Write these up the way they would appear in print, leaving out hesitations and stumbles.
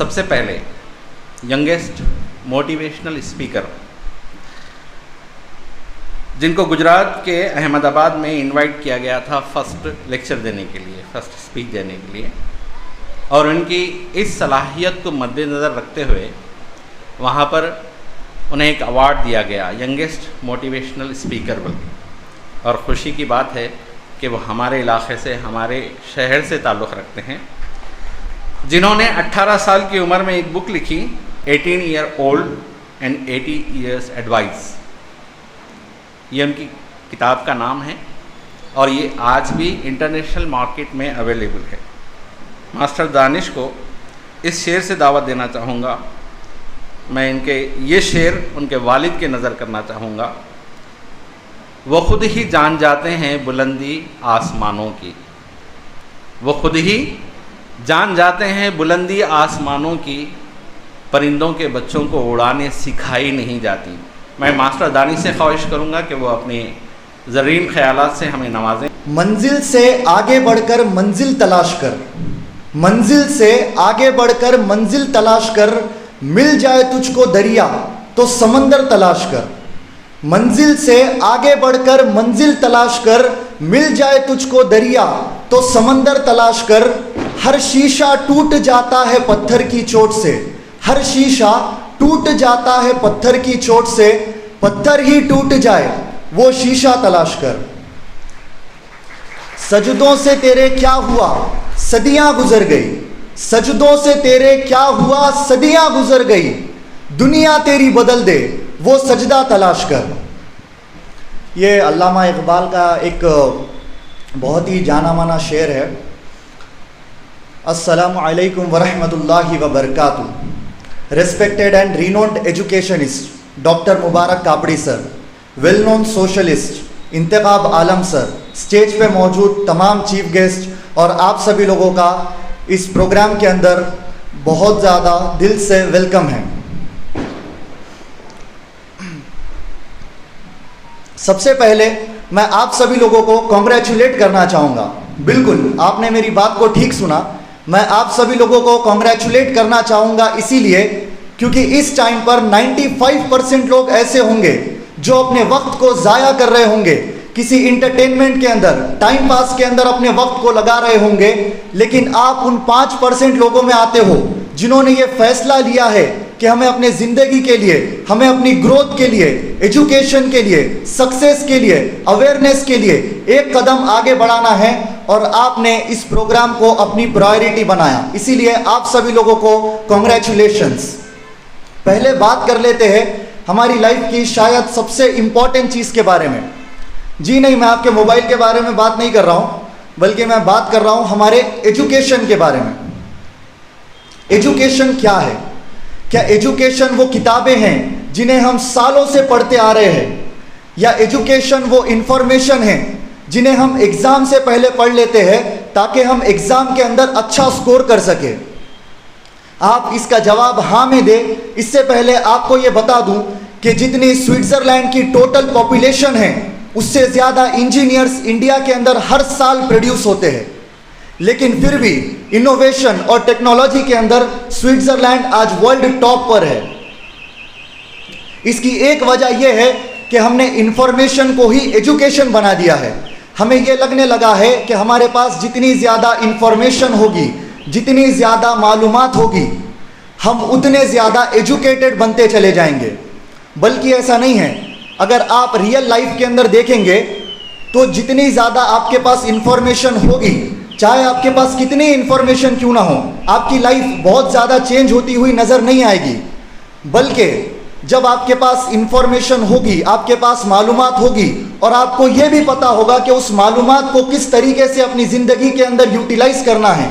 सबसे पहले youngest motivational speaker जिनको गुजरात के अहमदाबाद में इनवाइट किया गया था फर्स्ट लेक्चर देने के लिए, फर्स्ट स्पीच देने के लिए, और उनकी इस सलाहियत को मद्देनज़र रखते हुए वहाँ पर उन्हें एक अवार्ड दिया गया, यंगेस्ट मोटिवेशनल स्पीकर बल्कि। और ख़ुशी की बात है कि वो हमारे इलाके से, हमारे शहर से ताल्लुक़ रखते हैं, जिन्होंने 18 साल की उम्र में एक बुक लिखी, 18 year old and 80 years advice. ये उनकी किताब का नाम है और ये आज भी इंटरनेशनल मार्केट में अवेलेबल है। मास्टर दानिश को इस शेर से दावत देना चाहूँगा। मैं इनके ये शेर उनके वालिद के नज़र करना चाहूँगा। वो खुद ही जान जाते हैं बुलंदी आसमानों की, वो खुद ही जान जाते हैं बुलंदी आसमानों की, परिंदों के बच्चों को उड़ाने सिखाई नहीं जाती। मैं मास्टर दानिश से ख्वाहिश करूँगा कि वो अपने ज़रीन ख्यालात से हमें नवाजें। मंजिल से आगे बढ़कर मंजिल तलाश कर, मंजिल से आगे बढ़कर मंजिल तलाश कर, मिल जाए तुझको दरिया तो समंदर तलाश कर। मंजिल से आगे बढ़कर मंजिल तलाश कर, मिल जाए तुझको दरिया तो समंदर तलाश कर। हर शीशा टूट जाता है पत्थर की चोट से, हर शीशा टूट जाता है पत्थर की चोट से, पत्थर ही टूट जाए वो शीशा तलाश कर। सजदों से तेरे क्या हुआ सदियां गुजर गई, सजदों से तेरे क्या हुआ सदियां गुजर गई, दुनिया तेरी बदल दे वो सजदा तलाश कर। ये अल्लामा इकबाल का एक बहुत ही जाना माना शेर है। अस्सलामु अलैकुम वरहमतुल्लाहि वबरकातुहू। Respected and renowned educationist doctor Mubarak Kapadi sir, well known socialist Intekhab Alam sir, stage पे मौजूद तमाम चीफ गेस्ट और आप सभी लोगों का इस प्रोग्राम के अंदर बहुत ज़्यादा दिल से वेलकम है। सबसे पहले मैं आप सभी लोगों को कॉन्ग्रेचुलेट करना चाहूँगा। बिल्कुल आपने मेरी बात को ठीक सुना, मैं आप सभी लोगों को कॉन्ग्रेचुलेट करना चाहूँगा इसीलिए क्योंकि इस टाइम पर 95% लोग ऐसे होंगे जो अपने वक्त को ज़ाया कर रहे होंगे, किसी इंटरटेनमेंट के अंदर, टाइम पास के अंदर अपने वक्त को लगा रहे होंगे, लेकिन आप उन 5% लोगों में आते हो जिन्होंने ये फैसला लिया है कि हमें अपने ज़िंदगी के लिए, हमें अपनी ग्रोथ के लिए, एजुकेशन के लिए, सक्सेस के लिए, अवेयरनेस के लिए एक कदम आगे बढ़ाना है और आपने इस प्रोग्राम को अपनी प्रायोरिटी बनाया। इसीलिए आप सभी लोगों को कॉन्ग्रेचुलेशंस। पहले बात कर लेते हैं हमारी लाइफ की शायद सबसे इम्पॉर्टेंट चीज़ के बारे में। जी नहीं, मैं आपके मोबाइल के बारे में बात नहीं कर रहा हूँ, बल्कि मैं बात कर रहा हूँ हमारे एजुकेशन के बारे में। एजुकेशन क्या है? क्या एजुकेशन वो किताबें हैं जिन्हें हम सालों से पढ़ते आ रहे हैं, या एजुकेशन वो इंफॉर्मेशन है जिन्हें हम एग्ज़ाम से पहले पढ़ लेते हैं ताकि हम एग्ज़ाम के अंदर अच्छा स्कोर कर सके? आप इसका जवाब हाँ में दें। इससे पहले आपको ये बता दूं कि जितनी स्विट्ज़रलैंड की टोटल पॉपुलेशन है उससे ज़्यादा इंजीनियर्स इंडिया के अंदर हर साल प्रोड्यूस होते हैं, लेकिन फिर भी इनोवेशन और टेक्नोलॉजी के अंदर स्विट्ज़रलैंड आज वर्ल्ड टॉप पर है। इसकी एक वजह यह है कि हमने इंफॉर्मेशन को ही एजुकेशन बना दिया है। हमें यह लगने लगा है कि हमारे पास जितनी ज़्यादा इंफॉर्मेशन होगी, जितनी ज़्यादा मालूमात होगी, हम उतने ज़्यादा एजुकेटेड बनते चले जाएंगे। बल्कि ऐसा नहीं है। अगर आप रियल लाइफ के अंदर देखेंगे तो जितनी ज़्यादा आपके पास इंफॉर्मेशन होगी, चाहे आपके पास कितनी इंफॉर्मेशन क्यों ना हो, आपकी लाइफ बहुत ज़्यादा चेंज होती हुई नज़र नहीं आएगी। बल्कि जब आपके पास इंफॉर्मेशन होगी, आपके पास मालूमात होगी और आपको यह भी पता होगा कि उस मालूमात को किस तरीके से अपनी ज़िंदगी के अंदर यूटिलाइज करना है,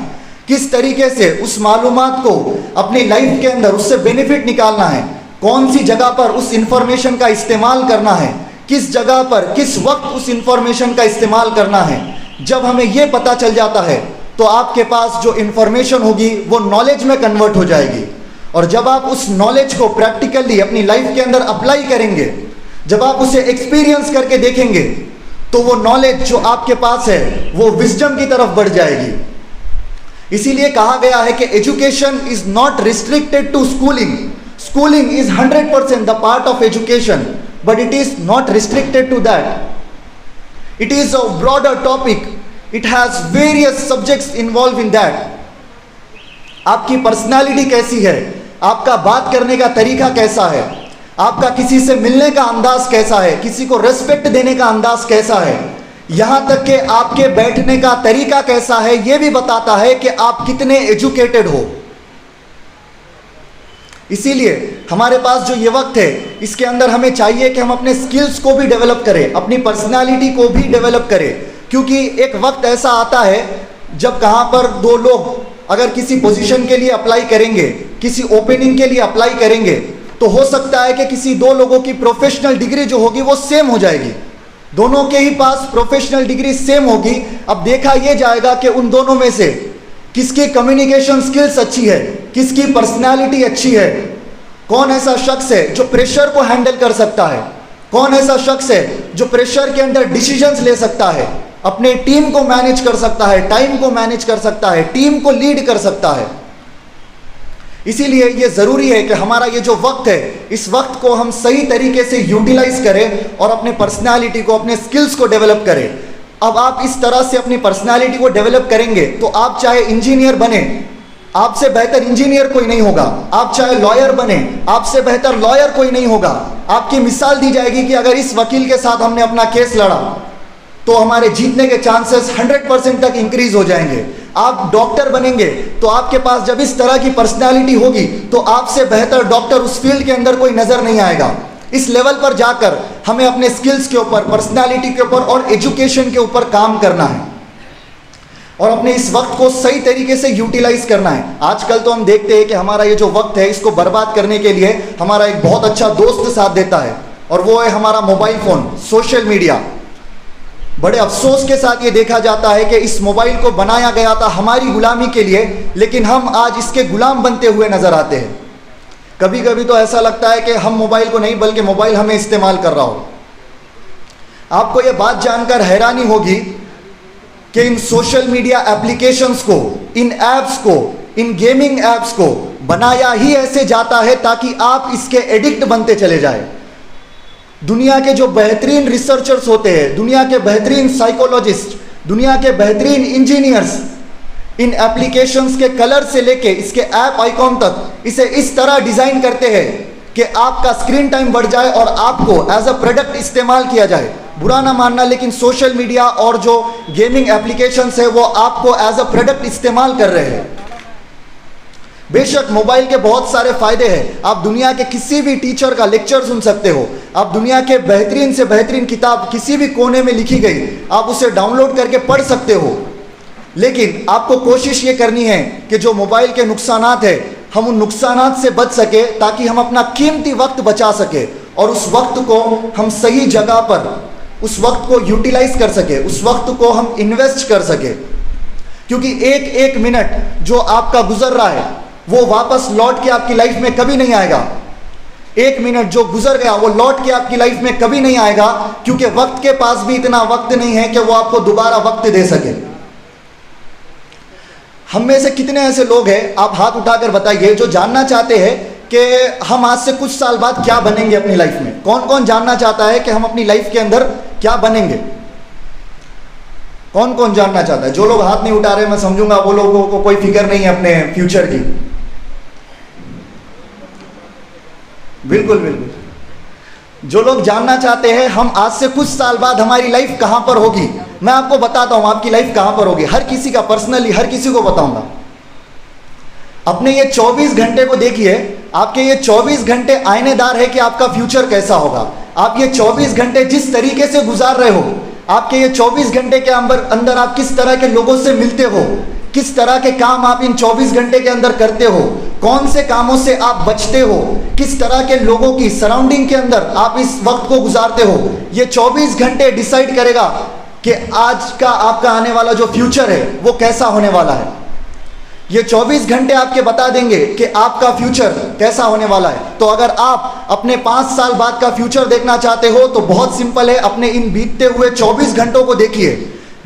किस तरीके से उस मालूमात को अपनी लाइफ के अंदर उससे बेनिफिट निकालना है, कौन सी जगह पर उस इंफॉर्मेशन का इस्तेमाल करना है, किस जगह पर किस वक्त उस इंफॉर्मेशन का इस्तेमाल करना है। जब हमें यह पता चल जाता है तो आपके पास जो इंफॉर्मेशन होगी वो नॉलेज में कन्वर्ट हो जाएगी, और जब आप उस नॉलेज को प्रैक्टिकली अपनी लाइफ के अंदर अप्लाई करेंगे, जब आप उसे एक्सपीरियंस करके देखेंगे, तो वो नॉलेज जो आपके पास है वो विजडम की तरफ बढ़ जाएगी। इसीलिए कहा गया है कि education is not restricted to schooling. Schooling is 100% the part of education, but it is not restricted to that. It is a broader topic. It has various subjects involved in that. आपकी personality कैसी है, आपका बात करने का तरीका कैसा है, आपका किसी से मिलने का अंदाज कैसा है, किसी को रेस्पेक्ट देने का अंदाज कैसा है, यहाँ तक कि आपके बैठने का तरीका कैसा है, यह भी बताता है कि आप कितने एजुकेटेड हो. इसीलिए हमारे पास जो ये वक्त है, इसके अंदर हमें चाहिए कि हम अपने स्किल्स को भी डेवलप करें, अपनी पर्सनालिटी को भी डेवलप करें. क्योंकि एक वक्त ऐसा आता है जब कहाँ पर दो लोग अगर किसी पोजीशन के लिए अप्लाई करेंगे, किसी ओपनिंग के लिए अप्लाई करेंगे, तो हो सकता है कि किसी दो लोगों की प्रोफेशनल डिग्री जो होगी वो सेम हो जाएगी. दोनों के ही पास प्रोफेशनल डिग्री सेम होगी. अब देखा यह जाएगा कि उन दोनों में से किसकी कम्युनिकेशन स्किल्स अच्छी है, किसकी पर्सनालिटी अच्छी है, कौन ऐसा शख्स है जो प्रेशर को हैंडल कर सकता है, कौन ऐसा शख्स है जो प्रेशर के अंदर डिसीजंस ले सकता है, अपने टीम को मैनेज कर सकता है, टाइम को मैनेज कर सकता है, टीम को लीड कर सकता है. इसीलिए यह जरूरी है कि हमारा ये जो वक्त है, इस वक्त को हम सही तरीके से यूटिलाइज करें और अपने पर्सनालिटी को, अपने स्किल्स को डेवलप करें. अब आप इस तरह से अपनी पर्सनालिटी को डेवलप करेंगे तो आप चाहे इंजीनियर बने, आपसे बेहतर इंजीनियर कोई नहीं होगा. आप चाहे लॉयर बने, आपसे बेहतर लॉयर कोई नहीं होगा. आपकी मिसाल दी जाएगी कि अगर इस वकील के साथ हमने अपना केस लड़ा तो हमारे जीतने के चांसेस 100% तक इंक्रीज हो जाएंगे. आप डॉक्टर बनेंगे तो आपके पास जब इस तरह की पर्सनालिटी होगी तो आपसे बेहतर डॉक्टर उस फील्ड के अंदर कोई नजर नहीं आएगा. इस लेवल पर जाकर हमें अपने स्किल्स के ऊपर, पर्सनालिटी के ऊपर और एजुकेशन के ऊपर काम करना है और अपने इस वक्त को सही तरीके से यूटिलाइज करना है. आजकल तो हम देखते हैं कि हमारा ये जो वक्त है, इसको बर्बाद करने के लिए हमारा एक बहुत अच्छा दोस्त साथ देता है और वो है हमारा मोबाइल फोन, सोशल मीडिया. बड़े अफसोस के साथ ये देखा जाता है कि इस मोबाइल को बनाया गया था हमारी गुलामी के लिए, लेकिन हम आज इसके गुलाम बनते हुए नजर आते हैं. कभी कभी तो ऐसा लगता है कि हम मोबाइल को नहीं बल्कि मोबाइल हमें इस्तेमाल कर रहा हो. आपको ये बात जानकर हैरानी होगी कि इन सोशल मीडिया एप्लीकेशंस को, इन ऐप्स को, इन गेमिंग ऐप्स को बनाया ही ऐसे जाता है ताकि आप इसके एडिक्ट बनते चले जाए. दुनिया के जो बेहतरीन रिसर्चर्स होते हैं, दुनिया के बेहतरीन साइकोलॉजिस्ट, दुनिया के बेहतरीन इंजीनियर्स इन एप्लीकेशंस के कलर से लेके इसके ऐप आइकॉन तक इसे इस तरह डिजाइन करते हैं कि आपका स्क्रीन टाइम बढ़ जाए और आपको एज अ प्रोडक्ट इस्तेमाल किया जाए. बुरा ना मानना, लेकिन सोशल मीडिया और जो गेमिंग एप्लीकेशंस है वो आपको एज अ प्रोडक्ट इस्तेमाल कर रहे हैं. बेशक मोबाइल के बहुत सारे फायदे हैं. आप दुनिया के किसी भी टीचर का लेक्चर सुन सकते हो, आप दुनिया के बेहतरीन से बेहतरीन किताब किसी भी कोने में लिखी गई आप उसे डाउनलोड करके पढ़ सकते हो. लेकिन आपको कोशिश ये करनी है कि जो मोबाइल के नुकसानात है, हम उन नुकसानात से बच सके ताकि हम अपना कीमती वक्त बचा सके और उस वक्त को हम सही जगह पर, उस वक्त को यूटिलाइज कर सके, उस वक्त को हम इन्वेस्ट कर सके. क्योंकि एक एक मिनट जो आपका गुजर रहा है वो वापस लौट के आपकी लाइफ में कभी नहीं आएगा. एक मिनट जो गुजर गया वो लौट के आपकी लाइफ में कभी नहीं आएगा, क्योंकि वक्त के पास भी इतना वक्त नहीं है कि वो आपको दोबारा वक्त दे सके. हम में से कितने ऐसे लोग हैं, आप हाथ उठाकर बताइए, जो जानना चाहते हैं कि हम आज से कुछ साल बाद क्या बनेंगे अपनी लाइफ में? कौन कौन जानना चाहता है कि हम अपनी लाइफ के अंदर क्या बनेंगे? कौन कौन जानना चाहता है? जो लोग हाथ नहीं उठा रहे मैं समझूंगा वो लोगों को कोई फिक्र नहीं है अपने फ्यूचर की. बिल्कुल बिल्कुल. जो लोग जानना चाहते हैं हम आज से कुछ साल बाद हमारी लाइफ कहां पर होगी, मैं आपको बताता हूं आपकी लाइफ कहां पर होगी. हर किसी का, पर्सनली हर किसी को बताऊंगा. अपने ये 24 घंटे को देखिए, आपके ये 24 घंटे आईनेदार है कि आपका फ्यूचर कैसा होगा. आप ये 24 घंटे जिस तरीके से गुजार रहे हो, आपके ये 24 घंटे के अंदर आप किस तरह के लोगों से मिलते हो, किस तरह के काम आप इन 24 घंटे के अंदर करते हो, कौन से कामों से आप बचते हो, किस तरह के लोगों की सराउंडिंग के अंदर आप इस वक्त को गुजारते हो, ये 24 घंटे डिसाइड करेगा कि आज का आपका आने वाला जो फ्यूचर है वो कैसा होने वाला है. ये 24 घंटे आपके बता देंगे कि आपका फ्यूचर कैसा होने वाला है. तो अगर आप अपने 5 साल बाद का फ्यूचर देखना चाहते हो तो बहुत सिंपल है, अपने इन बीतते हुए 24 घंटों को देखिए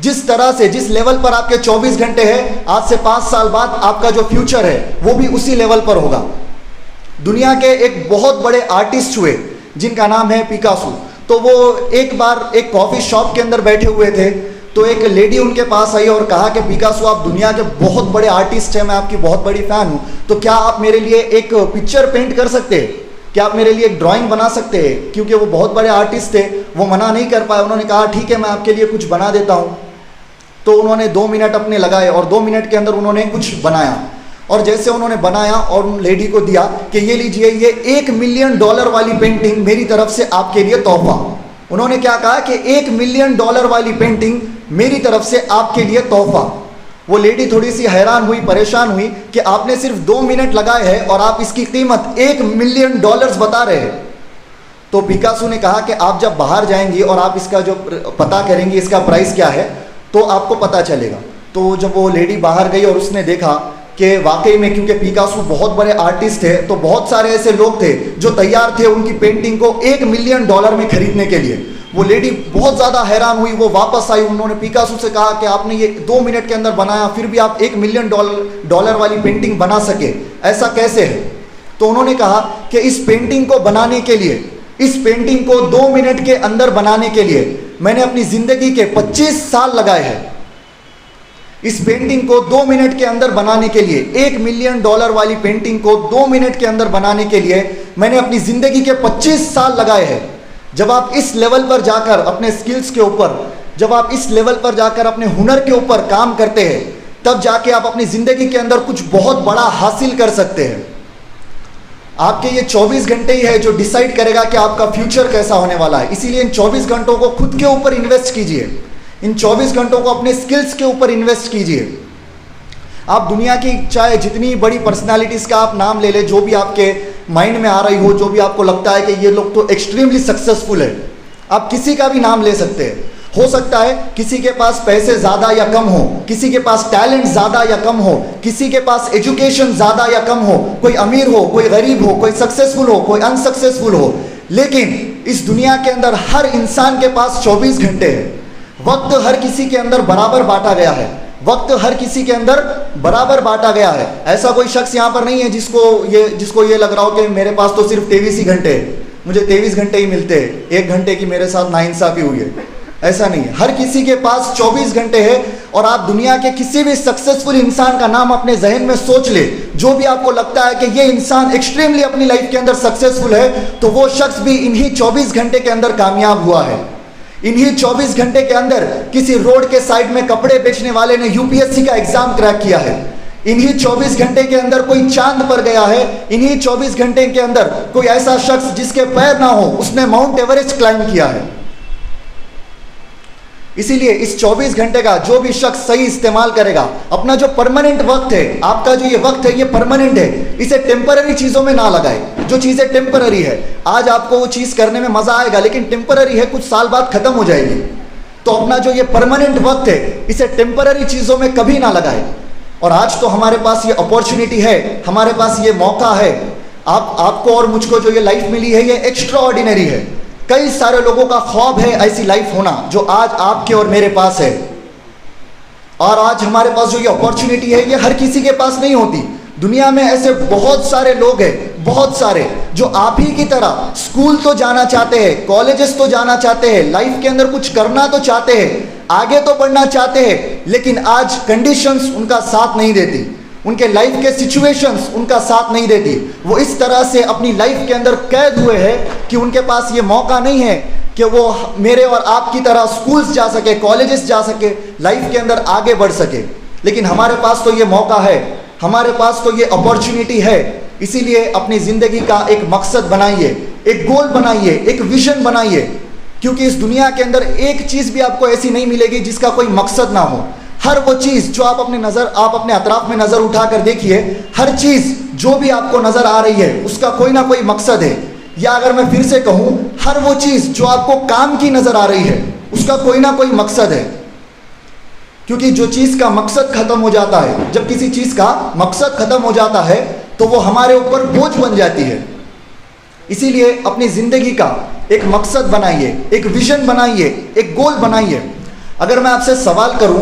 जिस तरह से जिस लेवल पर आपके 24 घंटे हैं, आज से 5 साल बाद आपका जो फ्यूचर है वो भी उसी लेवल पर होगा। दुनिया के एक बहुत बड़े आर्टिस्ट हुए जिनका नाम है पिकासो। तो वो एक बार एक कॉफ़ी शॉप के अंदर बैठे हुए थे, तो एक लेडी उनके पास आई और कहा कि पिकासो आप दुनिया के बहुत बड़े आर्टिस्ट हैं, मैं आपकी बहुत बड़ी फ़ैन हूँ, तो क्या आप मेरे लिए एक पिक्चर पेंट कर सकते हैं, क्या आप मेरे लिए एक ड्राइंग बना सकते हैं। क्योंकि वो बहुत बड़े आर्टिस्ट थे, वो मना नहीं कर पाए। उन्होंने कहा ठीक है, मैं आपके लिए कुछ बना देता हूँ। तो उन्होंने 2 मिनट अपने लगाए और 2 मिनट के अंदर उन्होंने कुछ बनाया। और जैसे उन्होंने बनाया और उन लेडी को दिया कि ये लीजिए, ये $1 मिलियन वाली पेंटिंग मेरी तरफ से आपके लिए तोहफा। उन्होंने क्या कहा कि $1 मिलियन वाली पेंटिंग मेरी तरफ से आपके लिए तोहफा। वो लेडी थोड़ी सी हैरान हुई, परेशान हुई कि आपने सिर्फ 2 मिनट लगाए हैं और आप इसकी कीमत $1 मिलियन बता रहे हैं। तो पिकासो ने कहा कि आप जब बाहर जाएंगी और आप इसका जो पता करेंगी इसका प्राइस क्या है, तो आपको पता चलेगा। तो जब वो लेडी बाहर गई और उसने देखा कि वाकई में, क्योंकि पिकासो बहुत बड़े आर्टिस्ट थे, तो बहुत सारे ऐसे लोग थे जो तैयार थे उनकी पेंटिंग को $1 मिलियन में खरीदने के लिए। वो लेडी बहुत ज़्यादा हैरान हुई, वो वापस आई। उन्होंने पिकासो से कहा कि आपने ये 2 मिनट के अंदर बनाया, फिर भी आप $1 मिलियन वाली पेंटिंग बना सके, ऐसा कैसे है। तो उन्होंने कहा कि इस पेंटिंग को बनाने के लिए, इस पेंटिंग को 2 मिनट के अंदर बनाने के लिए मैंने अपनी ज़िंदगी के 25 साल लगाए हैं। इस पेंटिंग को 2 मिनट के अंदर बनाने के लिए, $1 मिलियन वाली पेंटिंग को 2 मिनट के अंदर बनाने के लिए मैंने अपनी ज़िंदगी के 25 साल लगाए हैं। जब आप इस लेवल पर जाकर अपने स्किल्स के ऊपर, जब आप इस लेवल पर जाकर अपने हुनर के ऊपर काम करते हैं, तब जाके आप अपनी ज़िंदगी के अंदर कुछ बहुत बड़ा हासिल कर सकते हैं। आपके ये 24 घंटे ही है जो डिसाइड करेगा कि आपका फ्यूचर कैसा होने वाला है। इसीलिए इन 24 घंटों को खुद के ऊपर इन्वेस्ट कीजिए, इन 24 घंटों को अपने स्किल्स के ऊपर इन्वेस्ट कीजिए। आप दुनिया की चाहे जितनी बड़ी पर्सनालिटीज़ का आप नाम ले ले, जो भी आपके माइंड में आ रही हो, जो भी आपको लगता है कि ये लोग तो एक्सट्रीमली सक्सेसफुल है, आप किसी का भी नाम ले सकते हैं। हो सकता है किसी के पास पैसे ज़्यादा या कम हो, किसी के पास टैलेंट ज़्यादा या कम हो, किसी के पास एजुकेशन ज़्यादा या कम हो, कोई अमीर हो, कोई गरीब हो, कोई सक्सेसफुल हो, कोई अनसक्सेसफुल हो, लेकिन इस दुनिया के अंदर हर इंसान के पास 24 घंटे है। वक्त हर किसी के अंदर बराबर बांटा गया है, वक्त हर किसी के अंदर बराबर बांटा गया है। ऐसा कोई शख्स यहाँ पर नहीं है जिसको ये लग रहा हो कि मेरे पास तो सिर्फ 23 ही घंटे है, मुझे 23 घंटे ही मिलते हैं, 1 घंटे की मेरे साथ नाइंसाफी हुई है। ऐसा नहीं है, हर किसी के पास 24 घंटे है। और आप दुनिया के किसी भी सक्सेसफुल इंसान का नाम अपने जहन में सोच ले, जो भी आपको लगता है कि ये इंसान एक्सट्रीमली अपनी लाइफ के अंदर सक्सेसफुल है, तो वो शख्स भी इन्हीं 24 घंटे के अंदर कामयाब हुआ है। इन्हीं 24 घंटे के अंदर किसी रोड के साइड में कपड़े बेचने वाले ने यूपीएससी का एग्जाम क्रैक किया है। इन्हीं 24 घंटे के अंदर कोई चांद पर गया है। इन्हीं 24 घंटे के अंदर कोई ऐसा शख्स जिसके पैर ना हो, उसने माउंट एवरेस्ट क्लाइंब किया है। इसीलिए इस 24 घंटे का जो भी शख्स सही इस्तेमाल करेगा, अपना जो परमानेंट वक्त है, आपका जो ये वक्त है ये परमानेंट है, इसे टेम्पररी चीज़ों में ना लगाए। जो चीज़ें टेम्पररी है, आज आपको वो चीज़ करने में मज़ा आएगा, लेकिन टेम्पररी है, कुछ साल बाद ख़त्म हो जाएगी। तो अपना जो ये परमानेंट वक्त है, इसे टेम्पररी चीज़ों में कभी ना लगाए। और आज तो हमारे पास ये अपॉर्चुनिटी है, हमारे पास ये मौका है। आपको और मुझको जो ये लाइफ मिली है ये एक्स्ट्रा ऑर्डिनरी है। कई सारे लोगों का ख्वाब है ऐसी लाइफ होना जो आज आपके और मेरे पास है। और आज हमारे पास जो ये अपॉर्चुनिटी है ये हर किसी के पास नहीं होती। दुनिया में ऐसे बहुत सारे लोग हैं, बहुत सारे, जो आप ही की तरह स्कूल तो जाना चाहते हैं, कॉलेजेस तो जाना चाहते हैं, लाइफ के अंदर कुछ करना तो चाहते हैं, आगे तो बढ़ना चाहते हैं, लेकिन आज कंडीशंस उनका साथ नहीं देती, उनके लाइफ के सिचुएशंस उनका साथ नहीं देती। वो इस तरह से अपनी लाइफ के अंदर कैद हुए हैं कि उनके पास ये मौका नहीं है कि वो मेरे और आपकी तरह स्कूल्स जा सके, कॉलेजेस जा सके, लाइफ के अंदर आगे बढ़ सके। लेकिन हमारे पास तो ये मौका है, हमारे पास तो ये अपॉर्चुनिटी है। इसीलिए अपनी ज़िंदगी का एक मकसद बनाइए, एक गोल बनाइए, एक विजन बनाइए, क्योंकि इस दुनिया के अंदर एक चीज़ भी आपको ऐसी नहीं मिलेगी जिसका कोई मकसद ना हो। हर वो चीज़ जो आप अपने अतराफ में नज़र उठा कर देखिए, हर चीज़ जो भी आपको नज़र आ रही है उसका कोई ना कोई मकसद है। या अगर मैं फिर से कहूँ, हर वो चीज़ जो आपको काम की नज़र आ रही है उसका कोई ना कोई मकसद है। क्योंकि जो चीज़ का मकसद ख़त्म हो जाता है, जब किसी चीज़ का मकसद ख़त्म हो जाता है तो वो हमारे ऊपर बोझ बन जाती है। इसीलिए अपनी ज़िंदगी का एक मकसद बनाइए, एक विजन बनाइए, एक गोल बनाइए। अगर मैं आपसे सवाल करूं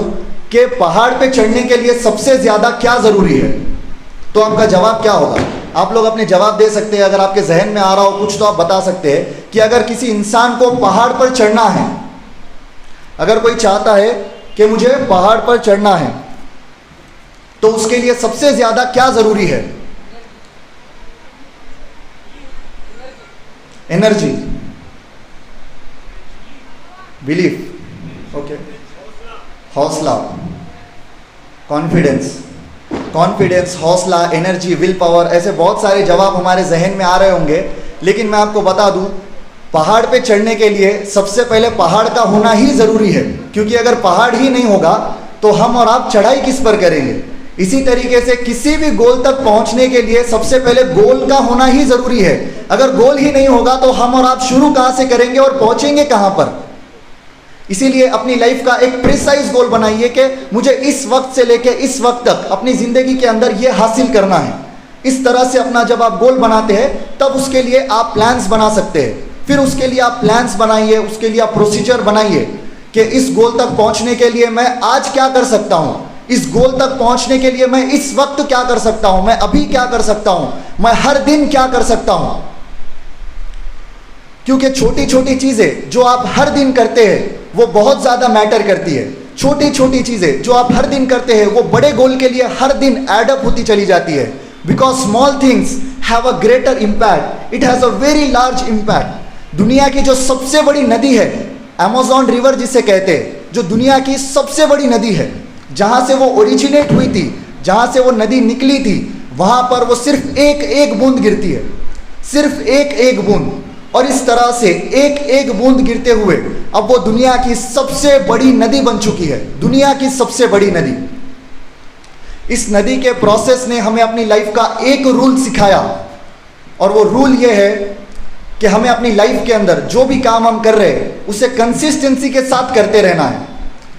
कि पहाड़ पे चढ़ने के लिए सबसे ज्यादा क्या जरूरी है, तो आपका जवाब क्या होगा? आप लोग अपने जवाब दे सकते हैं। अगर आपके जहन में आ रहा हो कुछ तो आप बता सकते हैं कि अगर किसी इंसान को पहाड़ पर चढ़ना है, अगर कोई चाहता है कि मुझे पहाड़ पर चढ़ना है, तो उसके लिए सबसे ज्यादा क्या जरूरी है? एनर्जी, बिलीफ, ओके, हौसला, कॉन्फिडेंस, हौसला, एनर्जी, विल पावर, ऐसे बहुत सारे जवाब हमारे जहन में आ रहे होंगे। लेकिन मैं आपको बता दूं, पहाड़ पे चढ़ने के लिए सबसे पहले पहाड़ का होना ही जरूरी है, क्योंकि अगर पहाड़ ही नहीं होगा तो हम और आप चढ़ाई किस पर करेंगे। इसी तरीके से किसी भी गोल तक पहुंचने के लिए सबसे पहले गोल का होना ही जरूरी है। अगर गोल ही नहीं होगा तो हम और आप शुरू कहां से करेंगे और पहुंचेंगे कहां पर। इसीलिए अपनी लाइफ का एक प्रिसाइज गोल बनाइए कि मुझे इस वक्त से लेके इस वक्त तक अपनी जिंदगी के अंदर यह हासिल करना है। इस तरह से अपना जब आप गोल बनाते हैं तब उसके लिए आप प्लान्स बना सकते हैं। फिर उसके लिए आप प्लान्स बनाइए, उसके लिए आप प्रोसीजर बनाइए कि इस गोल तक पहुंचने के लिए मैं आज क्या कर सकता हूं, इस गोल तक पहुंचने के लिए मैं इस वक्त क्या कर सकता हूं, मैं अभी क्या कर सकता हूं, मैं हर दिन क्या कर सकता हूं। क्योंकि छोटी छोटी चीजें जो आप हर दिन करते हैं वो बहुत ज्यादा मैटर करती है। छोटी छोटी चीजें जो आप हर दिन करते हैं वो बड़े गोल के लिए हर दिन एडअप होती चली जाती है। Because small things have a greater impact, it has a very large impact. दुनिया की जो सबसे बड़ी नदी है, अमेज़न रिवर जिसे कहते हैं, जो दुनिया की सबसे बड़ी नदी है, जहां से वो ओरिजिनेट हुई थी, जहां से वो नदी निकली थी, वहां पर वो सिर्फ एक एक बूंद गिरती है, सिर्फ एक एक बूंद। और इस तरह से एक एक बूंद गिरते हुए अब वो दुनिया की सबसे बड़ी नदी बन चुकी है, दुनिया की सबसे बड़ी नदी। इस नदी के प्रोसेस ने हमें अपनी लाइफ का एक रूल सिखाया, और वो रूल ये है कि हमें अपनी लाइफ के अंदर जो भी काम हम कर रहे हैं उसे कंसिस्टेंसी के साथ करते रहना है।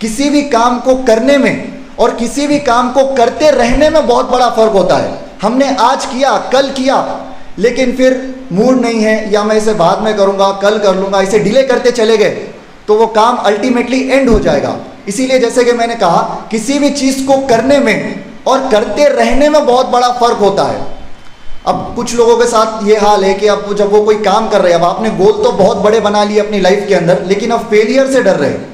किसी भी काम को करने में और किसी भी काम को करते रहने में बहुत बड़ा फर्क होता है। हमने आज किया, कल किया, लेकिन फिर मूड नहीं है या मैं इसे बाद में करूंगा, कल कर लूंगा, इसे डिले करते चले गए तो वो काम अल्टीमेटली एंड हो जाएगा। इसीलिए जैसे कि मैंने कहा, किसी भी चीज को करने में और करते रहने में बहुत बड़ा फर्क होता है। अब कुछ लोगों के साथ ये हाल है कि अब जब वो कोई काम कर रहे हैं, अब आपने गोल तो बहुत बड़े बना लिए अपनी लाइफ के अंदर, लेकिन अब फेलियर से डर रहे हैं।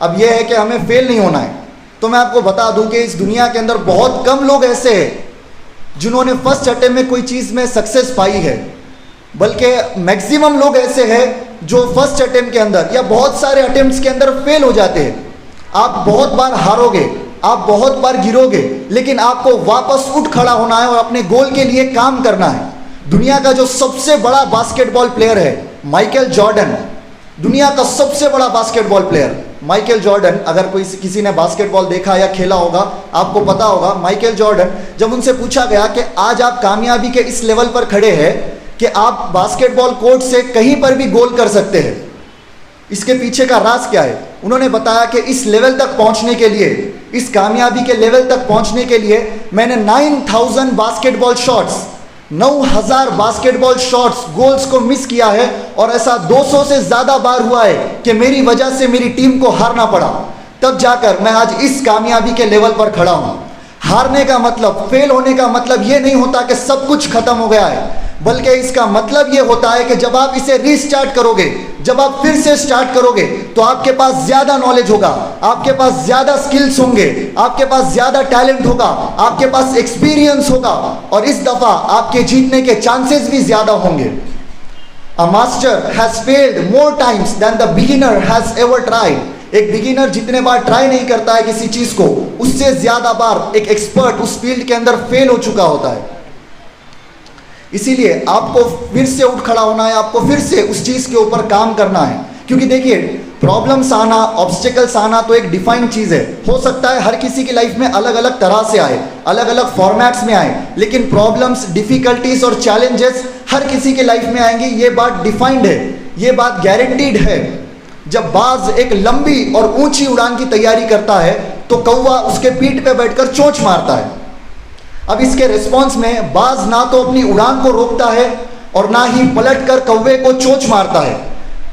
अब यह है कि हमें फेल नहीं होना है। तो मैं आपको बता दूं कि इस दुनिया के अंदर बहुत कम लोग ऐसे हैं जिन्होंने फर्स्ट अटेम्प्ट में कोई चीज में सक्सेस पाई है, बल्कि मैक्सिमम लोग ऐसे हैं जो फर्स्ट अटेम्प्ट के अंदर या बहुत सारे अटेम्प्ट्स के अंदर फेल हो जाते हैं। आप बहुत बार हारोगे, आप बहुत बार गिरोगे, लेकिन आपको वापस उठ खड़ा होना है और अपने गोल के लिए काम करना है। दुनिया का जो सबसे बड़ा बास्केटबॉल प्लेयर है माइकल जॉर्डन, दुनिया का सबसे बड़ा बास्केटबॉल प्लेयर माइकल जॉर्डन, अगर कोई किसी ने बास्केटबॉल देखा या खेला होगा आपको पता होगा, माइकल जॉर्डन, जब उनसे पूछा गया कि आज आप कामयाबी के इस लेवल पर खड़े हैं कि आप बास्केटबॉल कोर्ट से कहीं पर भी गोल कर सकते हैं, इसके पीछे का राज क्या है? उन्होंने बताया कि इस लेवल तक पहुंचने के लिए, इस कामयाबी के लेवल तक पहुंचने के लिए मैंने 9000 basketball shots, 9000 basketball shots, goals को मिस किया है, और ऐसा 200 से ज्यादा बार हुआ है कि मेरी वजह से मेरी टीम को हारना पड़ा। तब जाकर मैं आज इस कामयाबी के लेवल पर खड़ा हूं। हारने का मतलब, फेल होने का मतलब यह नहीं होता कि सब कुछ खत्म हो गया है, बल्कि इसका मतलब यह होता है कि जब आप इसे रीस्टार्ट करोगे, जब आप फिर से स्टार्ट करोगे, तो आपके पास ज्यादा नॉलेज होगा, आपके पास ज्यादा स्किल्स होंगे, आपके पास ज्यादा टैलेंट होगा, आपके पास एक्सपीरियंस होगा, और इस दफा आपके जीतने के चांसेस भी ज्यादा होंगे। A master has failed more times than the beginner has ever tried. एक बिगिनर जितने बार ट्राई नहीं करता है किसी चीज को, उससे ज्यादा बार एक एक्सपर्ट उस फील्ड के अंदर फेल हो चुका होता है। इसीलिए आपको फिर से उठ खड़ा होना है, आपको फिर से उस चीज के ऊपर काम करना है। क्योंकि देखिए, प्रॉब्लम्स आना, ऑब्स्टिकल्स आना तो एक डिफाइंड चीज है। हो सकता है हर किसी की लाइफ में अलग अलग तरह से आए, अलग अलग फॉर्मेट्स में आए, लेकिन प्रॉब्लम्स, डिफिकल्टीज और चैलेंजेस हर किसी की लाइफ में आएंगी। ये बात डिफाइंड है, ये बात गारंटीड है। जब बाज एक लंबी और ऊंची उड़ान की तैयारी करता है तो कौवा उसके पीठ पे बैठकर चोंच मारता है। अब इसके रिस्पॉन्स में बाज ना तो अपनी उड़ान को रोकता है और ना ही पलटकर कौवे को चोंच मारता है।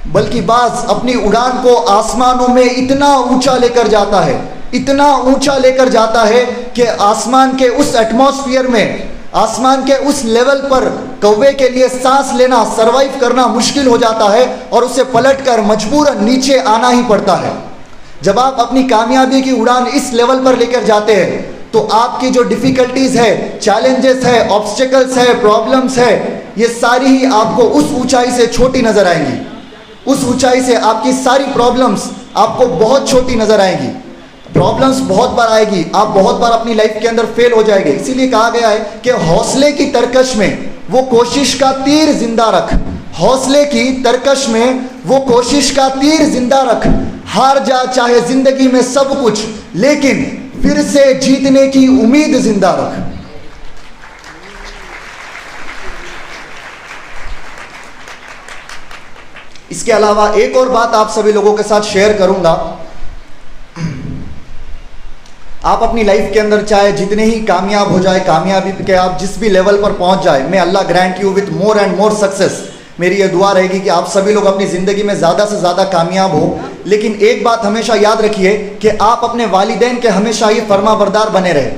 बल्कि बाज अपनी उड़ान को आसमानों में इतना ऊंचा लेकर जाता है, इतना ऊंचा लेकर जाता है कि आसमान के उस एटमॉस्फेयर में, आसमान के उस लेवल पर कौवे के लिए सांस लेना, सरवाइव करना मुश्किल हो जाता है और उसे पलटकर मजबूरन नीचे आना ही पड़ता है। जब आप अपनी कामयाबी की उड़ान इस लेवल पर लेकर जाते हैं तो आपकी जो डिफिकल्टीज है, चैलेंजेस है, ऑब्स्टिकल्स है, प्रॉब्लम्स है, ये सारी ही आपको उस ऊंचाई से छोटी नजर आएंगी। उस ऊंचाई से आपकी सारी प्रॉब्लम्स आपको बहुत छोटी नजर आएंगी। प्रॉब्लम्स बहुत बार आएगी, आप बहुत बार अपनी लाइफ के अंदर फेल हो जाएंगे। इसीलिए कहा गया है कि हौसले की तरकश में वो कोशिश का तीर जिंदा रख, हौसले की तरकश में वो कोशिश का तीर जिंदा रख। हार जा चाहे जिंदगी में सब कुछ, लेकिन फिर से जीतने की उम्मीद जिंदा रख। इसके अलावा एक और बात आप सभी लोगों के साथ शेयर करूंगा। आप अपनी लाइफ के अंदर चाहे जितने ही कामयाब हो जाए, कामयाबी के आप जिस भी लेवल पर पहुंच जाए, मैं Allah grant you with more and more success. मेरी ये दुआ रहेगी कि आप सभी लोग अपनी ज़िंदगी में ज़्यादा से ज़्यादा कामयाब हो। लेकिन एक बात हमेशा याद रखिए कि आप अपने वालिदैन के हमेशा ही फर्माबरदार बने रहे।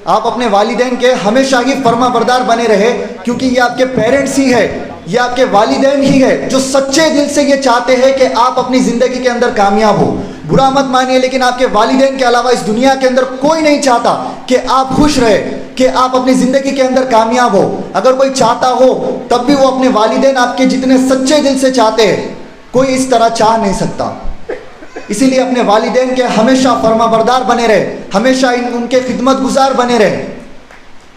आप अपने वालिदैन के हमेशा ही फर्माबरदार बने रहे, क्योंकि ये आपके पेरेंट्स ही है, ये आपके वालिदैन ही है जो सच्चे दिल से ये चाहते हैं कि आप अपनी ज़िंदगी के अंदर कामयाब हो। बुरा मत मानिए, लेकिन आपके वालिदैन के अलावा इस दुनिया के अंदर कोई नहीं चाहता कि आप खुश रहे, कि आप अपनी ज़िंदगी के अंदर कामयाब हो। अगर कोई चाहता हो तब भी वो अपने वालिदैन आपके जितने सच्चे दिल से चाहते हैं, कोई इस तरह चाह नहीं सकता। इसीलिए अपने वालिदैन के हमेशा फर्माबरदार बने रहे, हमेशा उनके खिदमत गुजार बने रहे,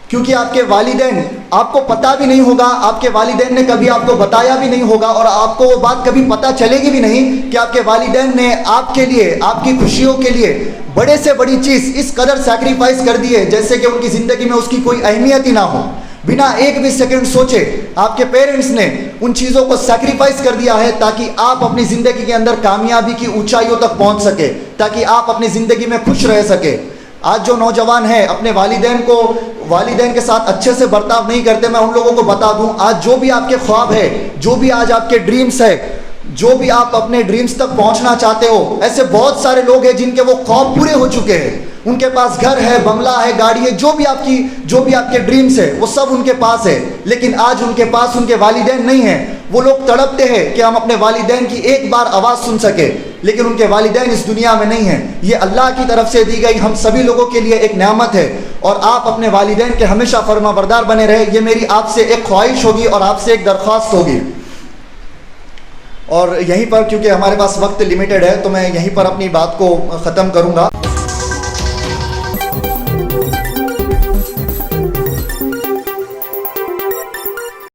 क्योंकि आपके वालिदैन, आपको पता भी नहीं होगा, आपके वालिदैन ने कभी आपको बताया भी नहीं होगा और आपको वो बात कभी पता चलेगी भी नहीं कि आपके वालिदैन ने आपके लिए, आपकी खुशियों के लिए बड़े से बड़ी चीज़ इस कदर सैक्रिफाइस कर दी है जैसे कि उनकी ज़िंदगी में उसकी कोई अहमियत ही ना हो। बिना एक भी सेकंड सोचे आपके पेरेंट्स ने उन चीज़ों को सैक्रिफाइस कर दिया है ताकि आप अपनी ज़िंदगी के अंदर कामयाबी की ऊंचाइयों तक पहुंच सके, ताकि आप अपनी ज़िंदगी में खुश रह सके। आज जो नौजवान हैं अपने वालिदैन के साथ अच्छे से बर्ताव नहीं करते, मैं उन लोगों को बता दूं, आज जो भी आपके ख्वाब है, जो भी आज आपके ड्रीम्स है, जो भी आप अपने ड्रीम्स तक पहुंचना चाहते हो, ऐसे बहुत सारे लोग हैं जिनके वो ख्वाब पूरे हो चुके हैं। उनके पास घर है, बंगला है, गाड़ी है, जो भी आपके ड्रीम्स है वो सब उनके पास है, लेकिन आज उनके पास उनके वालिदैन नहीं है। वो लोग तड़पते हैं कि हम अपने वालिदैन की एक बार आवाज़ सुन सके, लेकिन उनके वालिदैन इस दुनिया में नहीं है। ये अल्लाह की तरफ से दी गई हम सभी लोगों के लिए एक नेमत है, और आप अपने वालिदैन के हमेशा फर्माबरदार बने रहे, ये मेरी आपसे एक ख्वाहिश होगी और आपसे एक दरख्वास्त होगी। और यहीं पर, क्योंकि हमारे पास वक्त लिमिटेड है, तो मैं यहीं पर अपनी बात को ख़त्म करूँगा।